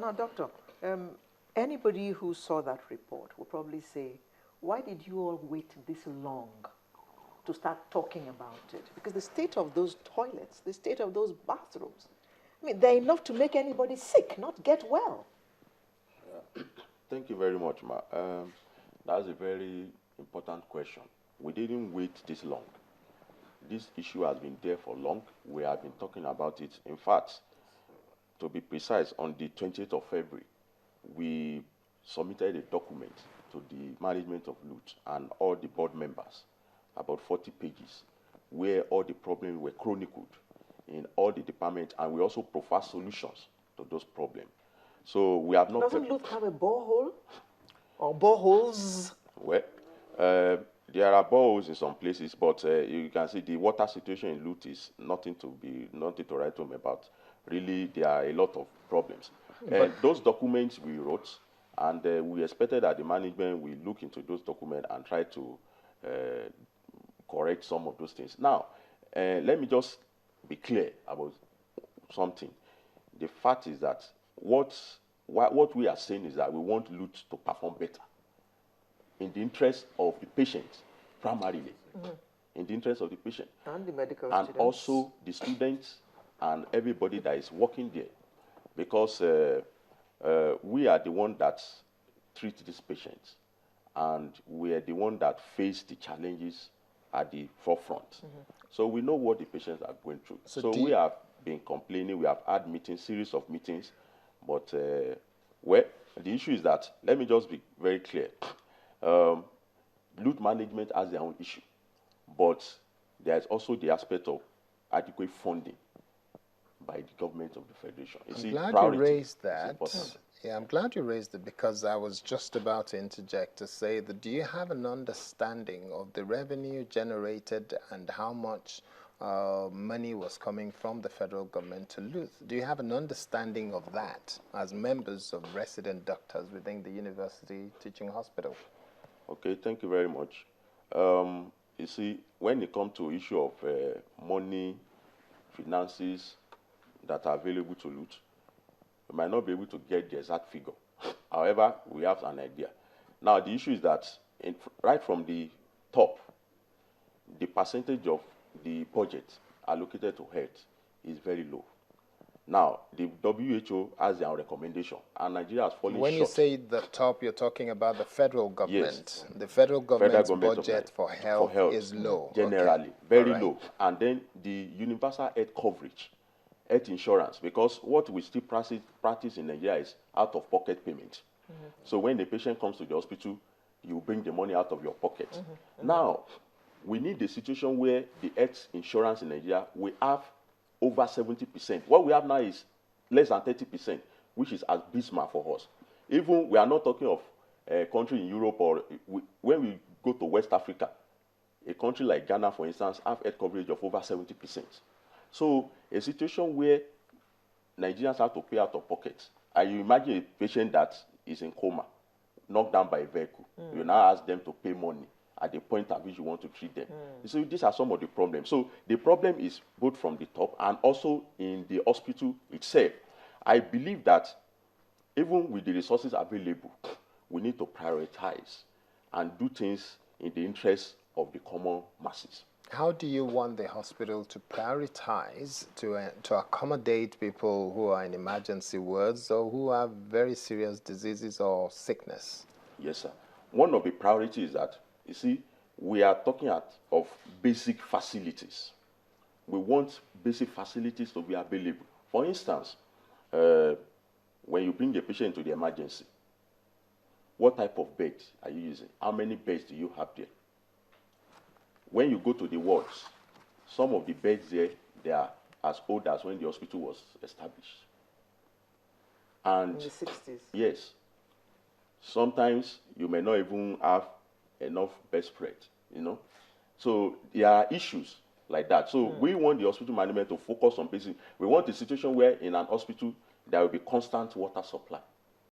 Now, doctor, anybody who saw that report will probably say, why did you all wait this long to start talking about it? Because the state of those toilets, the state of those bathrooms, I mean, they're enough to make anybody sick, not get well. Thank you very much, Ma. That's a very important question. We didn't wait this long. This issue has been there for long. We have been talking about it. In fact, to be precise, on the 20th of February, we submitted a document to the management of LUTH and all the board members, about 40 pages, where all the problems were chronicled in all the departments, and we also provide solutions to those problems. So we have not... Doesn't LUTH have a borehole? Or boreholes? Well, there are boreholes in some places, but you can see the water situation in LUTH is nothing to write home about. Really, there are a lot of problems. Those documents we wrote, and we expected that the management will look into those documents and try to correct some of those things. Now, let me just be clear about something. The fact is that what we are saying is that we want LUTH to perform better in the interest of the patient, primarily, in the interest of the patient. And the medical and students. Also the students and everybody that is working there, because we are the one that treat these patients, and we are the one that face the challenges at the forefront. So we know what the patients are going through. So we have been complaining, we have had meetings, series of meetings, but well, the issue is that, let me just be very clear, LUTH management has their own issue, but there's also the aspect of adequate funding by the government of the Federation. I'm glad you raised that. Yeah, I'm glad you raised it, because I was just about to interject to say that, do you have an understanding of the revenue generated and how much money was coming from the federal government to LUTH? Do you have an understanding of that as members of resident doctors within the university teaching hospital? Okay, thank you very much. You see, when it comes to issue of money, finances that are available to LUTH, we might not be able to get the exact figure. However, we have an idea. Now, the issue is that right from the top, the percentage of the budget allocated to health is very low. Now, the WHO has their recommendation, and Nigeria has fallen short. When you say the top, you're talking about the federal government. Yes. The federal government's budget for health is low. Generally, very low. And then the universal health coverage, health insurance, because what we still practice in Nigeria is out-of-pocket payment. So when the patient comes to the hospital, you bring the money out of your pocket. Now, we need a situation where the health insurance in Nigeria, we have over 70%. What we have now is less than 30%, which is abysmal for us. Even we are not talking of a country in Europe, or when we go to West Africa, a country like Ghana, for instance, have health coverage of over 70%. So a situation where Nigerians have to pay out of pocket, and you imagine a patient that is in coma, knocked down by a vehicle, you now ask them to pay money at the point at which you want to treat them. So these are some of the problems. So the problem is both from the top and also in the hospital itself. I believe that even with the resources available, we need to prioritize and do things in the interest of the common masses. How do you want the hospital to prioritize to accommodate people who are in emergency wards or who have very serious diseases or sickness? Yes, sir. One of the priorities is that, you see, we are talking of basic facilities. We want basic facilities to be available. For instance, when you bring a patient to the emergency, what type of bed are you using? How many beds do you have there? When you go to the wards, some of the beds there, they are as old as when the hospital was established. And in the 60s. Yes. Sometimes you may not even have enough bedspread, you know. So there are issues like that. So we want the hospital management to focus on basic. We want a situation where in an hospital there will be constant water supply.